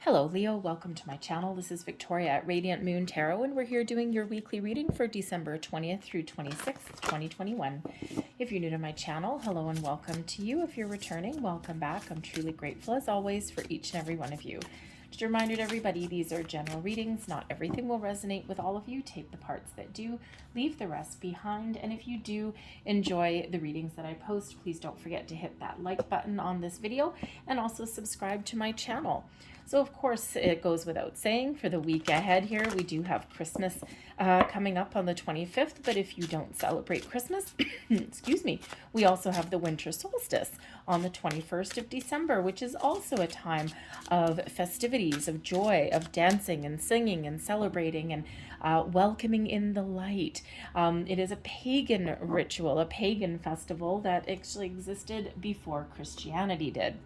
Hello Leo, welcome to my channel. This is Victoria at Radiant Moon Tarot, and we're here doing your weekly reading for December 20th through 26th, 2021. If you're new to my channel, hello and welcome to you. If you're returning, welcome back. I'm truly grateful as always for each and every one of you. Just a reminder to everybody, these are general readings. Not everything will resonate with all of you. Take the parts that do, leave the rest behind. And if you do enjoy the readings that I post, please don't forget to hit that like button on this video and also subscribe to my channel. So of course it goes without saying, for the week ahead here, we do have Christmas coming up on the 25th, but if you don't celebrate Christmas, excuse me, we also have the winter solstice on the 21st of December, which is also a time of festivities, of joy, of dancing and singing and celebrating and welcoming in the light. It is a pagan ritual, a pagan festival that actually existed before Christianity did.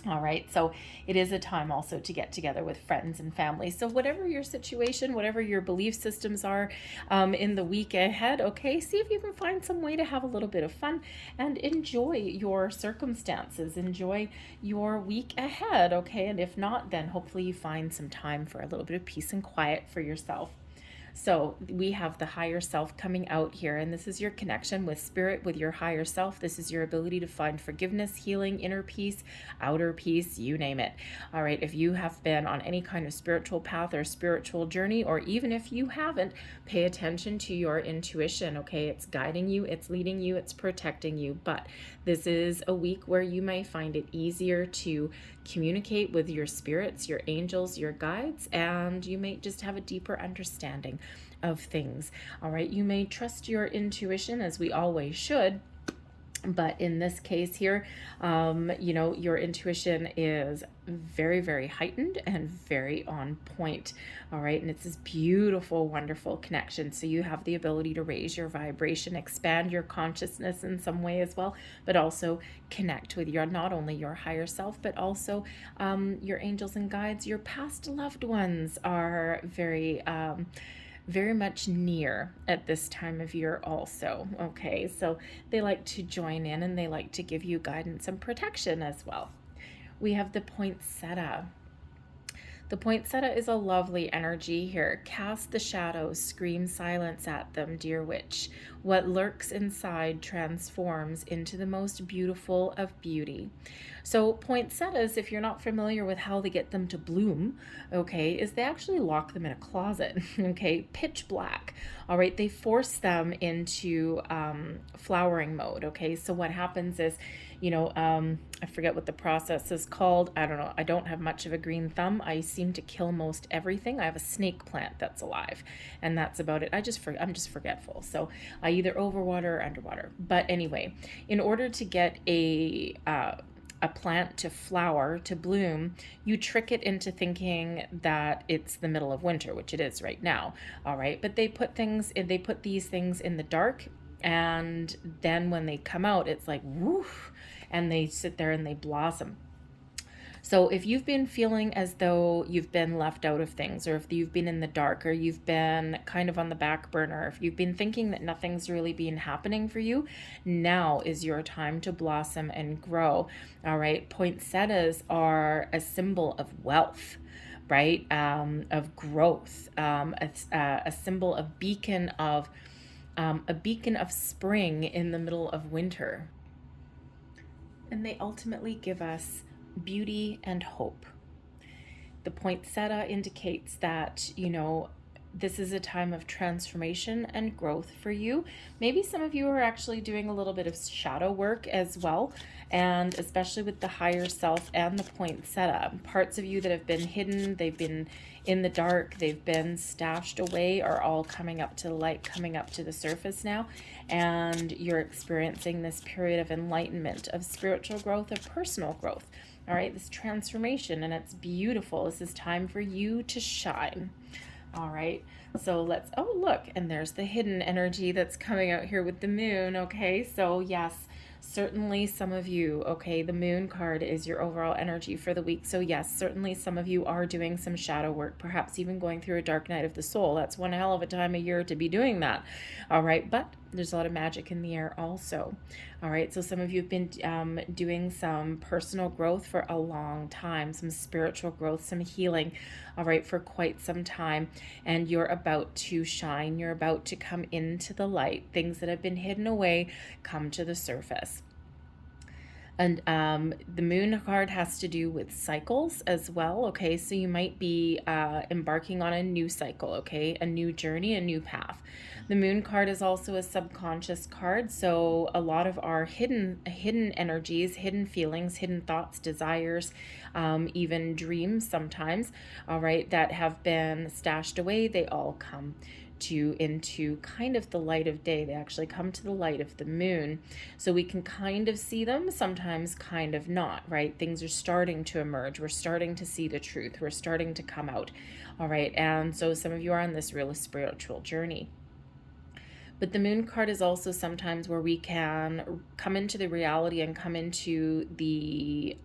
All right, so it is a time also to get together with friends and family. So whatever your situation, whatever your belief systems are in the week ahead, okay, see if you can find some way to have a little bit of fun and enjoy your circumstances, enjoy your week ahead, okay? And if not, then hopefully you find some time for a little bit of peace and quiet for yourself. So we have the higher self coming out here, and this is your connection with spirit, with your higher self. This is your ability to find forgiveness, healing, inner peace, outer peace, you name it. All right, if you have been on any kind of spiritual path or spiritual journey, or even if you haven't, pay attention to your intuition, okay? It's guiding you, it's leading you, it's protecting you. But this is a week where you may find it easier to communicate with your spirits, your angels, your guides, and you may just have a deeper understanding of things. All right, you may trust your intuition, as we always should, but in this case here, you know, your intuition is very, very heightened and very on point. All right, and it's this beautiful, wonderful connection. So you have the ability to raise your vibration, expand your consciousness in some way as well, but also connect with your, not only your higher self, but also your angels and guides. Your past loved ones are very much near at this time of year also, okay? So they like to join in and they like to give you guidance and protection as well. We have the poinsettia. The poinsettia is a lovely energy here. Cast the shadows, scream silence at them, dear witch. What lurks inside transforms into the most beautiful of beauty. So poinsettias, if you're not familiar with how they get them to bloom, okay, is they actually lock them in a closet, okay, pitch black. All right, they force them into flowering mode, okay? So what happens is, you know, I forget what the process is called. I don't know. I don't have much of a green thumb. I seem to kill most everything. I have a snake plant that's alive, and that's about it. I'm just forgetful. So I either overwater or underwater. But anyway, in order to get a plant to flower, to bloom, you trick it into thinking that it's the middle of winter, which it is right now. All right, but they put these things in the dark, and then when they come out, it's like woof, and they sit there and they blossom. So if you've been feeling as though you've been left out of things, or if you've been in the dark, or you've been kind of on the back burner, if you've been thinking that nothing's really been happening for you, now is your time to blossom and grow. All right, poinsettias are a symbol of wealth, right? Of growth, a symbol of beacon of spring in the middle of winter. And they ultimately give us beauty and hope. The poinsettia indicates that, you know, this is a time of transformation and growth for you. Maybe some of you are actually doing a little bit of shadow work as well, and especially with the higher self and the poinsettia. Parts of you that have been hidden, they've been in the dark, they've been stashed away, are all coming up to the light, coming up to the surface now, and you're experiencing this period of enlightenment, of spiritual growth, of personal growth. All right, this transformation, and it's beautiful. This is time for you to shine. All right, so let's, oh, look, and there's the hidden energy that's coming out here with the moon, okay? So yes, certainly some of you, okay, the moon card is your overall energy for the week. So yes, certainly some of you are doing some shadow work, perhaps even going through a dark night of the soul. That's one hell of a time of year to be doing that. All right, but There's a lot of magic in the air also. All right, so some of you have been doing some personal growth for a long time, some spiritual growth, some healing, all right, for quite some time. And you're about to shine. You're about to come into the light. Things that have been hidden away come to the surface. And the moon card has to do with cycles as well, okay? So you might be embarking on a new cycle, okay? A new journey, a new path. The moon card is also a subconscious card, so a lot of our hidden energies, hidden feelings, hidden thoughts, desires, even dreams sometimes, all right, that have been stashed away, they all come into kind of the light of day. They actually come to the light of the moon. So we can kind of see them, sometimes kind of not, right? Things are starting to emerge. We're starting to see the truth. We're starting to come out, all right? And so some of you are on this really spiritual journey. But the moon card is also sometimes where we can come into the reality and come into the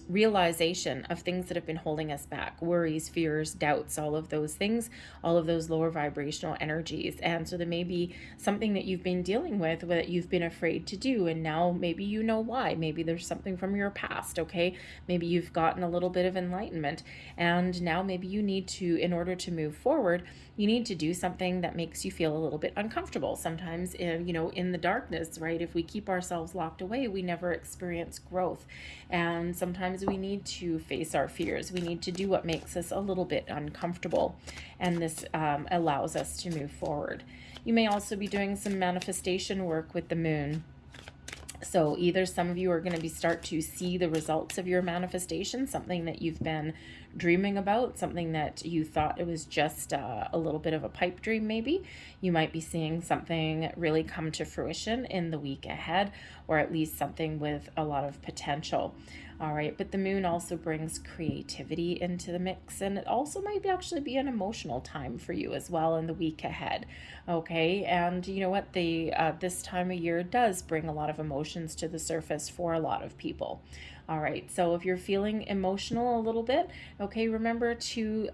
realization of things that have been holding us back, worries, fears, doubts, all of those things, all of those lower vibrational energies. And so there may be something that you've been dealing with that you've been afraid to do, and now maybe you know why. Maybe there's something from your past, okay? Maybe you've gotten a little bit of enlightenment, and now maybe you need to, in order to move forward, you need to do something that makes you feel a little bit uncomfortable. Sometimes, in the darkness, right? If we keep ourselves locked away, we never experience growth. And sometimes we need to face our fears. We need to do what makes us a little bit uncomfortable. And this allows us to move forward. You may also be doing some manifestation work with the moon. So either some of you are going to start to see the results of your manifestation, something that you've been dreaming about, something that you thought it was just a little bit of a pipe dream maybe. You might be seeing something really come to fruition in the week ahead, or at least something with a lot of potential. All right, but the moon also brings creativity into the mix, and it also might actually be an emotional time for you as well in the week ahead. Okay, and you know what? This time of year does bring a lot of emotions to the surface for a lot of people. All right, so if you're feeling emotional a little bit, okay, remember to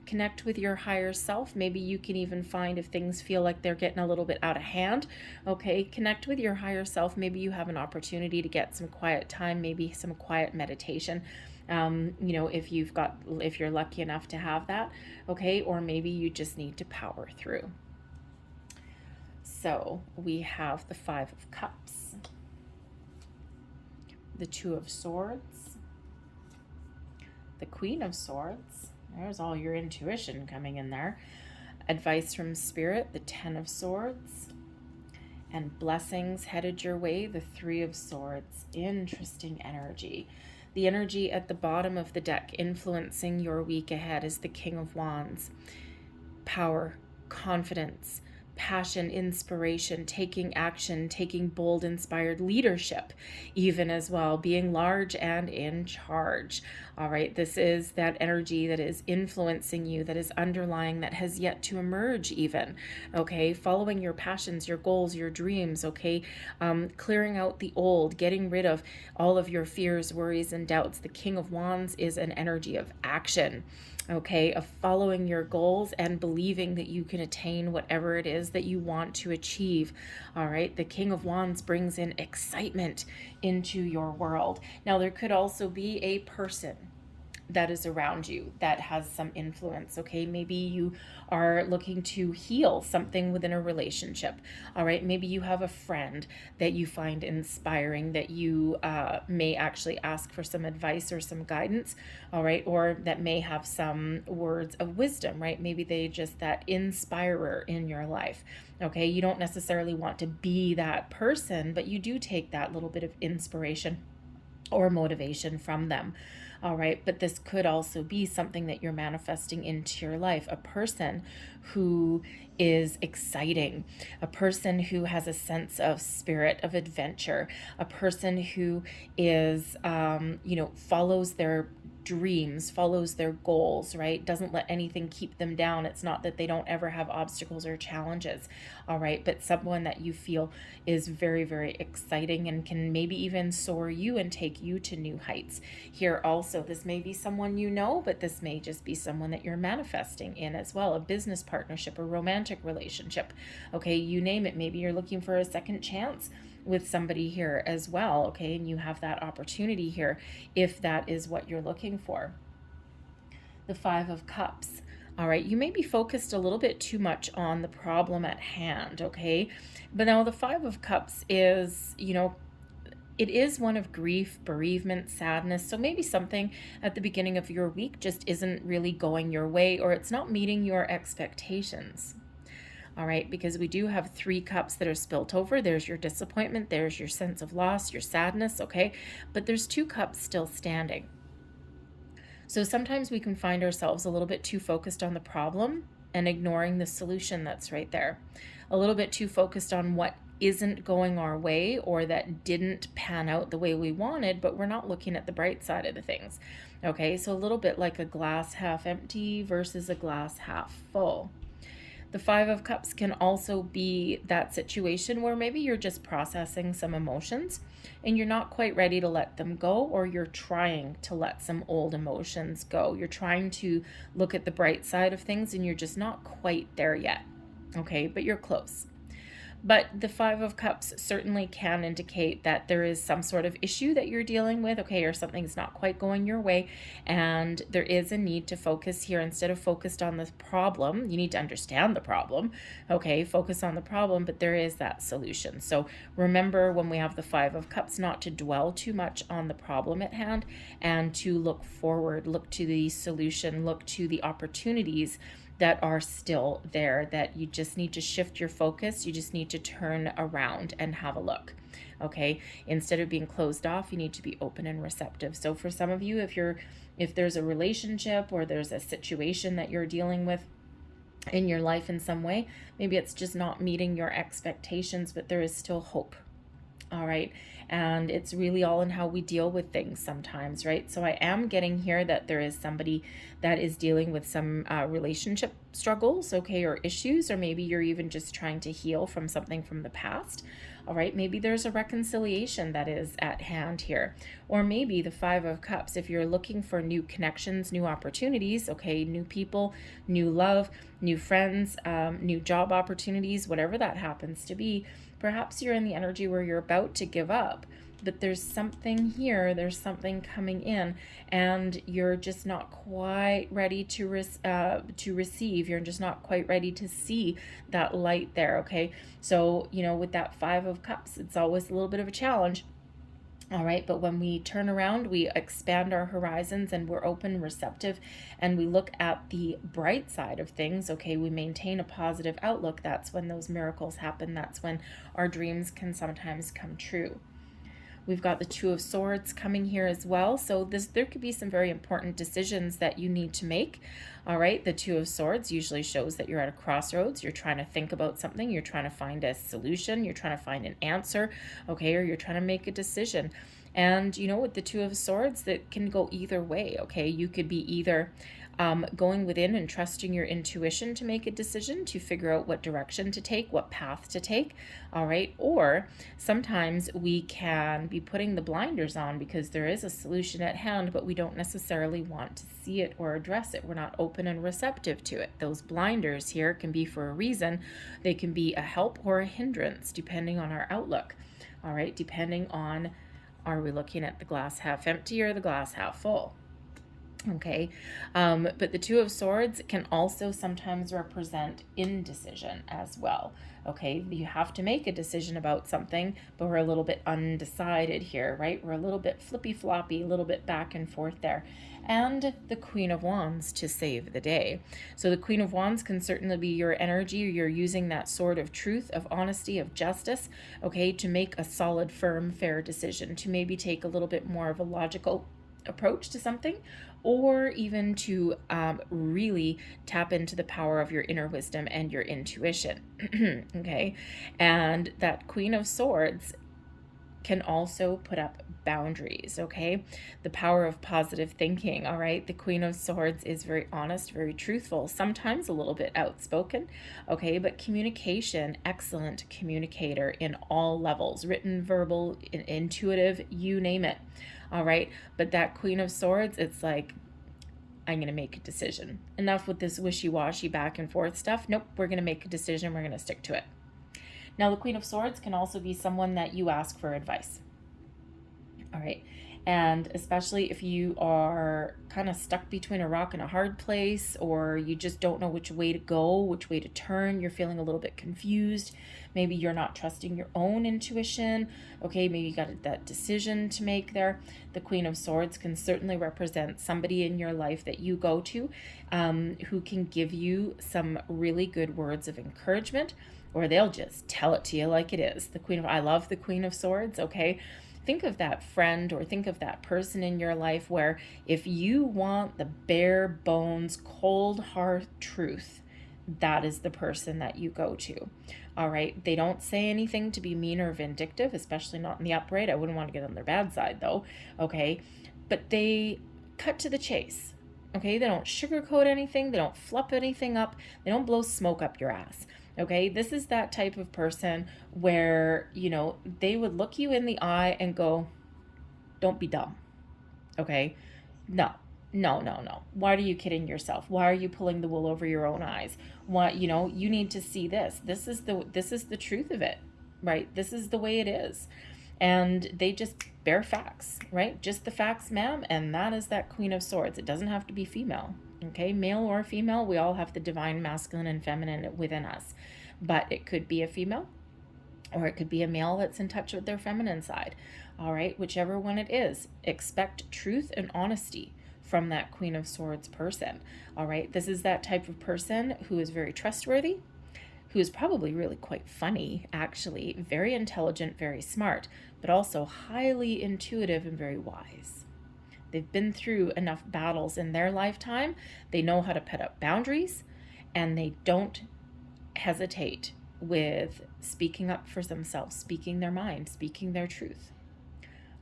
connect with your higher self. Maybe you can even find if things feel like they're getting a little bit out of hand, okay, connect with your higher self. Maybe you have an opportunity to get some quiet time, maybe some quiet meditation. If you're lucky enough to have that, okay, or maybe you just need to power through. So we have the Five of Cups, the Two of Swords, the Queen of Swords. There's all your intuition coming in there. Advice from Spirit, the Ten of Swords, and blessings headed your way, the Three of Swords. Interesting energy. The energy at the bottom of the deck influencing your week ahead is the King of Wands. Power, confidence, passion, inspiration, taking action, taking bold, inspired leadership, even as well, being large and in charge. All right, this is that energy that is influencing you, that is underlying, that has yet to emerge even, okay? Following your passions, your goals, your dreams, okay? Clearing out the old, getting rid of all of your fears, worries, and doubts. The King of Wands is an energy of action, okay, of following your goals and believing that you can attain whatever it is that you want to achieve. All right, the King of Wands brings in excitement into your world. Now, there could also be a person that is around you that has some influence, okay? Maybe you are looking to heal something within a relationship, all right? Maybe you have a friend that you find inspiring, that you may actually ask for some advice or some guidance, all right? Or that may have some words of wisdom, right? Maybe they just that inspirer in your life, okay? You don't necessarily want to be that person, but you do take that little bit of inspiration or motivation from them. All right, but this could also be something that you're manifesting into your life, a person who is exciting, a person who has a sense of spirit, of adventure, a person who is, follows their dreams, follows their goals, right? Doesn't let anything keep them down. It's not that they don't ever have obstacles or challenges, all right? But someone that you feel is very, very exciting and can maybe even soar you and take you to new heights. Here also, this may be someone you know, but this may just be someone that you're manifesting in as well, a business partnership, a romantic relationship, okay? You name it. Maybe you're looking for a second chance with somebody here as well, okay? And you have that opportunity here if that is what you're looking for. The Five of Cups. All right, you may be focused a little bit too much on the problem at hand, okay? But now the Five of Cups is, it is one of grief, bereavement, sadness. So maybe something at the beginning of your week just isn't really going your way, or it's not meeting your expectations. All right, because we do have 3 cups that are spilt over. There's your disappointment, there's your sense of loss, your sadness, okay? But there's 2 cups still standing. So sometimes we can find ourselves a little bit too focused on the problem and ignoring the solution that's right there. A little bit too focused on what isn't going our way or that didn't pan out the way we wanted, but we're not looking at the bright side of the things. Okay, so a little bit like a glass half empty versus a glass half full. The Five of Cups can also be that situation where maybe you're just processing some emotions and you're not quite ready to let them go, or you're trying to let some old emotions go. You're trying to look at the bright side of things and you're just not quite there yet. Okay, but you're close. But the Five of Cups certainly can indicate that there is some sort of issue that you're dealing with, okay, or something's not quite going your way, and there is a need to focus here. Instead of focused on the problem, you need to understand the problem, okay, focus on the problem, but there is that solution. So remember, when we have the Five of Cups, not to dwell too much on the problem at hand and to look forward, look to the solution, look to the opportunities that are still there, that you just need to shift your focus. You just need to turn around and have a look. Okay, instead of being closed off, you need to be open and receptive. So for some of you, if there's a relationship or there's a situation that you're dealing with in your life in some way, maybe it's just not meeting your expectations, but there is still hope. All right. And it's really all in how we deal with things sometimes, right? So I am getting here that there is somebody that is dealing with some relationship struggles, okay, or issues, or maybe you're even just trying to heal from something from the past. All right, maybe there's a reconciliation that is at hand here. Or maybe the Five of Cups, if you're looking for new connections, new opportunities, okay, new people, new love, new friends, new job opportunities, whatever that happens to be. Perhaps you're in the energy where you're about to give up, but there's something here, there's something coming in, and you're just not quite ready to receive. You're just not quite ready to see that light there, okay? So, with that Five of Cups, it's always a little bit of a challenge. All right, but when we turn around, we expand our horizons and we're open, receptive, and we look at the bright side of things, okay, we maintain a positive outlook. That's when those miracles happen. That's when our dreams can sometimes come true. We've got the Two of Swords coming here as well. So there could be some very important decisions that you need to make. All right, the Two of Swords usually shows that you're at a crossroads. You're trying to think about something. You're trying to find a solution. You're trying to find an answer, okay, or you're trying to make a decision. And, with the Two of Swords, that can go either way, okay? You could be either going within and trusting your intuition to make a decision, to figure out what direction to take, what path to take, all right? Or sometimes we can be putting the blinders on because there is a solution at hand, but we don't necessarily want to see it or address it. We're not open and receptive to it. Those blinders here can be for a reason. They can be a help or a hindrance, depending on our outlook, all right? Depending on, are we looking at the glass half empty or the glass half full? Okay, but the Two of Swords can also sometimes represent indecision as well. Okay, you have to make a decision about something, but we're a little bit undecided here, right? We're a little bit flippy-floppy, a little bit back and forth there. And the Queen of Wands to save the day. So the Queen of Wands can certainly be your energy. You're using that sword of truth, of honesty, of justice, okay, to make a solid, firm, fair decision, to maybe take a little bit more of a logical approach to something, or even to really tap into the power of your inner wisdom and your intuition. Okay, and that Queen of Swords can also put up boundaries, okay? The power of positive thinking, all right? The Queen of Swords is very honest, very truthful, sometimes a little bit outspoken, okay? But communication, excellent communicator in all levels, written, verbal, intuitive, you name it, all right? But that Queen of Swords, it's like, I'm going to make a decision. Enough with this wishy-washy back and forth stuff. Nope, we're going to make a decision. We're going to stick to it. Now, the Queen of Swords can also be someone that you ask for advice. All right. And especially if you are kind of stuck between a rock and a hard place, or you just don't know which way to go, which way to turn, you're feeling a little bit confused. Maybe you're not trusting your own intuition. Okay, maybe you got that decision to make there. The Queen of Swords can certainly represent somebody in your life that you go to who can give you some really good words of encouragement, or they'll just tell it to you like it is. I love the Queen of Swords, okay? Think of that friend or think of that person in your life where if you want the bare bones, cold hard truth, that is the person that you go to. All right. They don't say anything to be mean or vindictive, especially not in the upright. I wouldn't want to get on their bad side though. Okay. But they cut to the chase. Okay. They don't sugarcoat anything. They don't fluff anything up. They don't blow smoke up your ass. Okay, this is that type of person where, you know, they would look you in the eye and go, don't be dumb. Okay, no. Why are you kidding yourself? Why are you pulling the wool over your own eyes? Why, you know, you need to see this. This is the truth of it, right? This is the way it is. And they just bear facts, right? Just the facts, ma'am. And that is that Queen of Swords. It doesn't have to be female. Okay, male or female, we all have the divine masculine and feminine within us. But it could be a female, or it could be a male that's in touch with their feminine side. All right, whichever one it is, expect truth and honesty from that Queen of Swords person. All right, this is that type of person who is very trustworthy, who is probably really quite funny, actually, very intelligent, very smart, but also highly intuitive and very wise. They've been through enough battles in their lifetime. They know how to put up boundaries, and they don't hesitate with speaking up for themselves, speaking their mind, speaking their truth.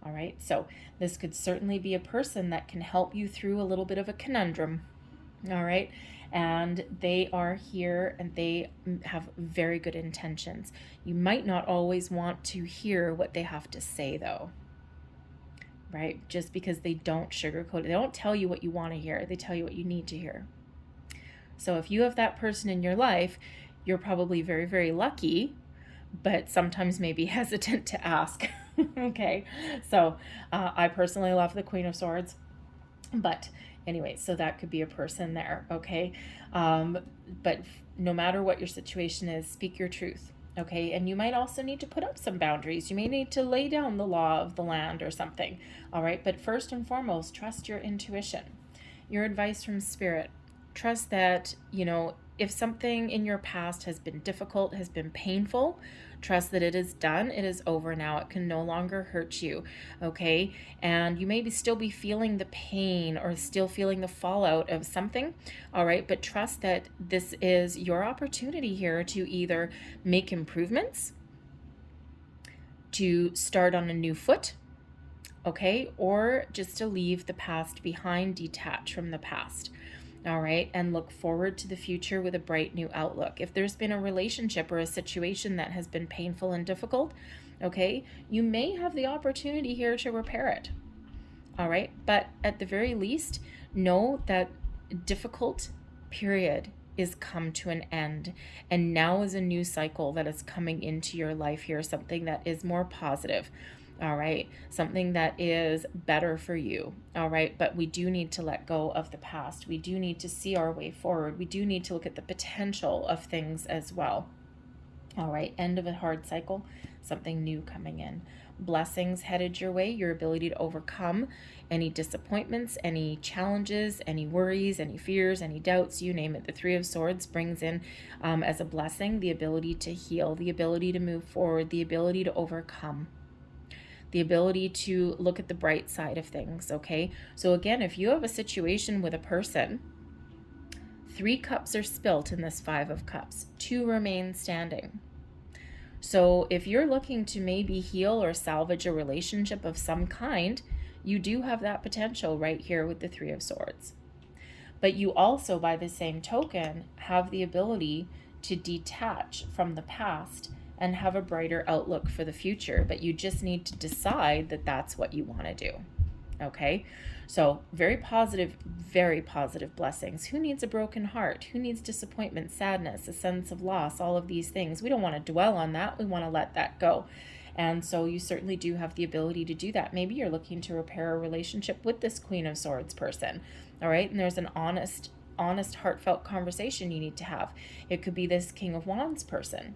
All right, so this could certainly be a person that can help you through a little bit of a conundrum. All right, and they are here and they have very good intentions. You might not always want to hear what they have to say, though. Right? Just because they don't sugarcoat it. They don't tell you what you want to hear. They tell you what you need to hear. So if you have that person in your life, you're probably very, very lucky, but sometimes maybe hesitant to ask. Okay. So I personally love the Queen of Swords, but anyway, so that could be a person there. Okay. But no matter what your situation is, speak your truth. Okay, and you might also need to put up some boundaries. You may need to lay down the law of the land or something. All right, but first and foremost, trust your intuition, your advice from spirit. Trust that, you know, if something in your past has been difficult, has been painful, trust that it is done. It is over now. It can no longer hurt you. Okay, and you may still be feeling the pain or still feeling the fallout of something. All right, but trust that this is your opportunity here to either make improvements, to start on a new foot, okay, or just to leave the past behind, detach from the past. All right, and look forward to the future with a bright new outlook. If there's been a relationship or a situation that has been painful and difficult, okay, you may have the opportunity here to repair it. All right, but at the very least, know that difficult period is come to an end, and now is a new cycle that is coming into your life here, something that is more positive. All right, something that is better for you. All right, but we do need to let go of the past. We do need to see our way forward. We do need to look at the potential of things as well. All right, end of a hard cycle, something new coming in. Blessings headed your way, your ability to overcome any disappointments, any challenges, any worries, any fears, any doubts, you name it. The Three of Swords brings in as a blessing the ability to heal, the ability to move forward, the ability to overcome, the ability to look at the bright side of things, okay? So again, if you have a situation with a person, 3 cups are spilt in this 5 of Cups, 2 remain standing. So if you're looking to maybe heal or salvage a relationship of some kind, you do have that potential right here with the Three of Swords. But you also, by the same token, have the ability to detach from the past and have a brighter outlook for the future. But you just need to decide that that's what you want to do. Okay? So very positive blessings. Who needs a broken heart? Who needs disappointment, sadness, a sense of loss, all of these things? We don't want to dwell on that. We want to let that go. And so you certainly do have the ability to do that. Maybe you're looking to repair a relationship with this Queen of Swords person. All right. And there's an honest, heartfelt conversation you need to have. It could be this King of Wands person.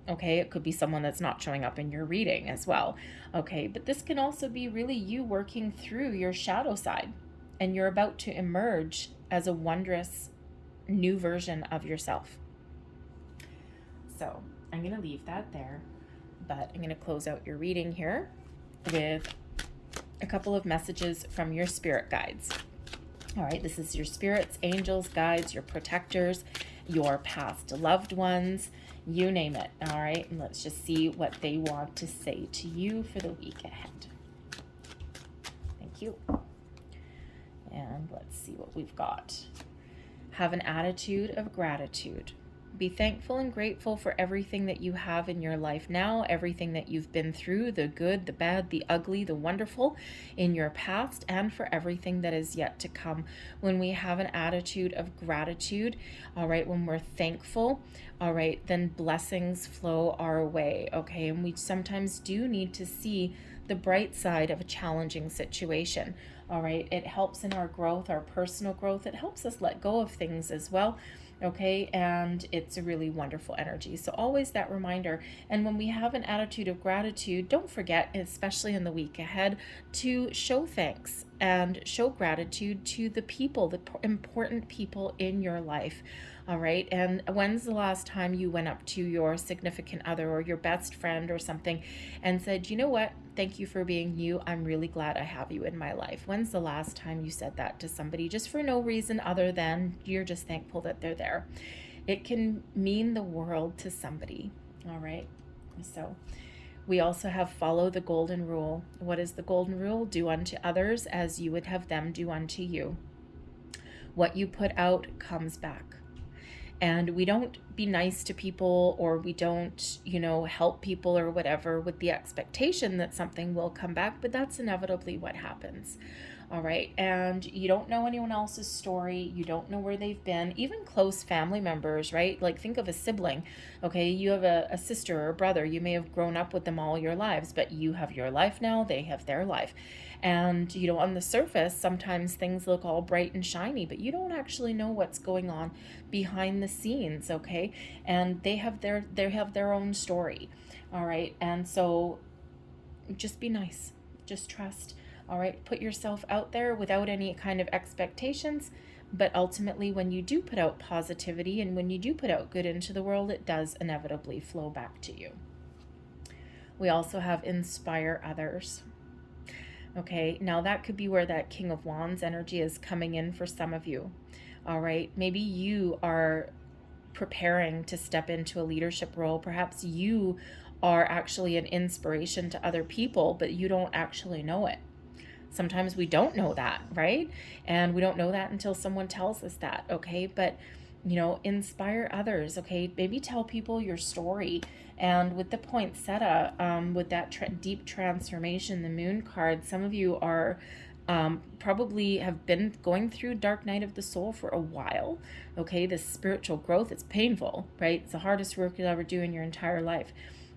Okay, it could be someone that's not showing up in your reading as well. Okay, but this can also be really you working through your shadow side, and you're about to emerge as a wondrous new version of yourself. So I'm going to leave that there, but I'm going to close out your reading here with a couple of messages from your spirit guides. All right, this is your spirits, angels, guides, your protectors, your past loved ones, you name it. All right, and let's just see what they want to say to you for the week ahead. Thank you. And let's see what we've got. Have an attitude of gratitude. Be thankful and grateful for everything that you have in your life now, everything that you've been through, the good, the bad, the ugly, the wonderful in your past, and for everything that is yet to come. When we have an attitude of gratitude, all right, when we're thankful, all right, then blessings flow our way, okay? And we sometimes do need to see the bright side of a challenging situation. All right, it helps in our growth, our personal growth. It helps us let go of things as well. Okay, and it's a really wonderful energy. So always that reminder. And when we have an attitude of gratitude, don't forget, especially in the week ahead, to show thanks and show gratitude to the people, the important people in your life. All right, and when's the last time you went up to your significant other or your best friend or something and said, you know what, thank you for being you. I'm really glad I have you in my life. When's the last time you said that to somebody just for no reason other than you're just thankful that they're there? It can mean the world to somebody. All right, so we also have follow the golden rule. What is the golden rule? Do unto others as you would have them do unto you. What you put out comes back. And we don't be nice to people, or we don't, help people or whatever with the expectation that something will come back, but that's inevitably what happens. All right. And you don't know anyone else's story. You don't know where they've been, even close family members, right? Like think of a sibling. Okay. You have a sister or a brother. You may have grown up with them all your lives, but you have your life now. They have their life. And, on the surface, sometimes things look all bright and shiny, but you don't actually know what's going on behind the scenes. Okay. And they have their own story. All right. And so just be nice. Just trust. All right, put yourself out there without any kind of expectations, but ultimately when you do put out positivity and when you do put out good into the world, it does inevitably flow back to you. We also have inspire others. Okay, now that could be where that King of Wands energy is coming in for some of you. All right, maybe you are preparing to step into a leadership role. Perhaps you are actually an inspiration to other people, but you don't actually know it. Sometimes we don't know that, right? And we don't know that until someone tells us that, okay? But, inspire others, okay? Maybe tell people your story. And with the poinsettia, with that deep transformation, the moon card, some of you are probably have been going through dark night of the soul for a while, okay? This spiritual growth, it's painful, right? It's the hardest work you'll ever do in your entire life.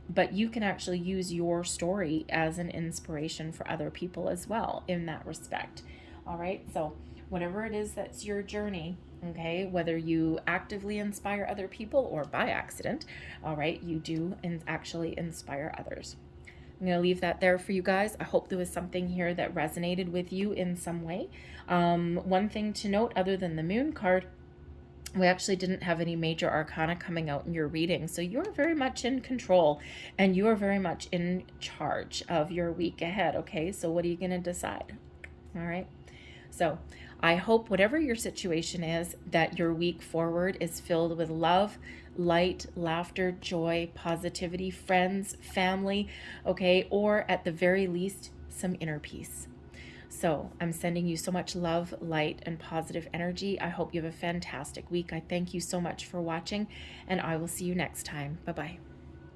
But you can actually use your story as an inspiration for other people as well in that respect. All right. So whatever it is that's your journey, okay, whether you actively inspire other people or by accident, all right, you do actually inspire others. I'm going to leave that there for you guys. I hope there was something here that resonated with you in some way. One thing to note, other than the moon card, we actually didn't have any major arcana coming out in your reading. So you're very much in control and you are very much in charge of your week ahead. Okay. So what are you going to decide? All right. So I hope whatever your situation is, that your week forward is filled with love, light, laughter, joy, positivity, friends, family, okay, or at the very least, some inner peace. So I'm sending you so much love, light, and positive energy. I hope you have a fantastic week. I thank you so much for watching, and I will see you next time. Bye-bye.